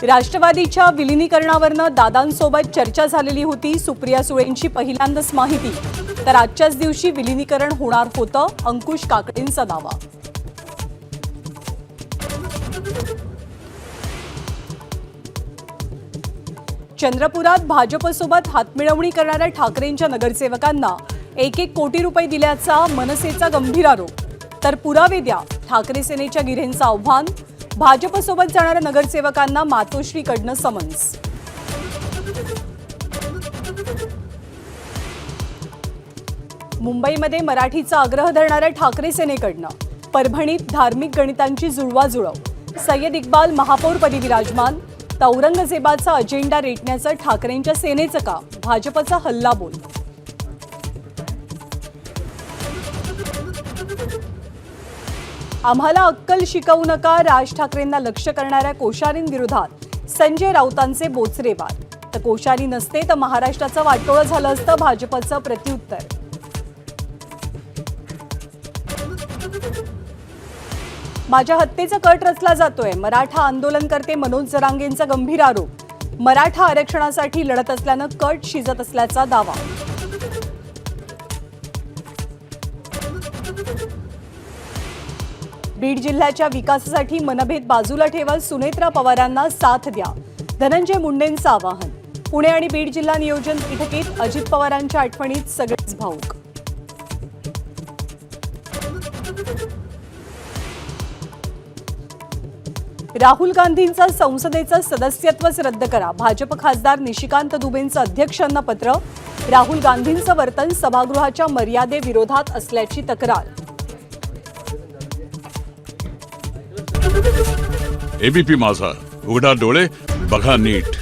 राष्ट्रवादीच्या विलीनीकरणावरनं दादांसोबत चर्चा झालेली होती। सुप्रिया सुळेंची पहिल्यांदाच माहिती। तर आजच्याच दिवशी विलीनीकरण होणार होतं, अंकुश काकडेंचा दावा। चंद्रपुरात भाजपसोबत हातमिळवणी करणाऱ्या ठाकरेंच्या नगरसेवकांना 1-1 कोटी रुपये दिल्याचा मनसेचा गंभीर आरोप। तर पुरावे द्या, ठाकरे सेनेच्या गिऱ्हेंचं आव्हान। भाजपसोबत जाणाऱ्या नगरसेवकांना मातोश्रीकडनं समन्स। मुंबईमध्ये मराठीचा आग्रह धरणाऱ्या ठाकरे सेनेकडनं परभणीत धार्मिक गणितांची जुळवाजुळव। सय्यद इक्बाल महापौरपदी विराजमान। औरंगजेबाचा अजेंडा रेटण्याचं ठाकरेंच्या सेनेचं का? भाजपचा हल्लाबोल। आम्हाला अक्कल शिकवू नका, राज ठाकरेंना लक्ष्य करणाऱ्या कोश्यारींविरोधात संजय राऊतांचे बोचरे वार। तर कोश्यारी नसते तर महाराष्ट्राचं वाटोळं झालं असतं, भाजपचं प्रत्युत्तर। माझ्या हत्येचा कट रचला जातोय, मराठा आंदोलनकर्ते मनोज जरांगेंचा गंभीर आरोप। मराठा आरक्षणासाठी लढत असल्यानं कट शिजत असल्याचा दावा। बीड जिल्ह्याच्या विकासासाठी मनभेद बाजूला ठेवा, सुनेत्रा पवारांना साथ द्या, धनंजय मुंडेंचं आवाहन। पुणे आणि बीड जिल्हा नियोजन बैठकीत अजित पवारांच्या आठवणीत सगळेच भावुक। राहुल गांधींचं संसदेचं सदस्यत्वच रद्द करा, भाजप खासदार निशिकांत दुबेंचं अध्यक्षांना पत्र। राहुल गांधींचं वर्तन सभागृहाच्या मर्यादेविरोधात असल्याची तक्रार। एबीपी माझा, उघडा डोळे बघा नीट।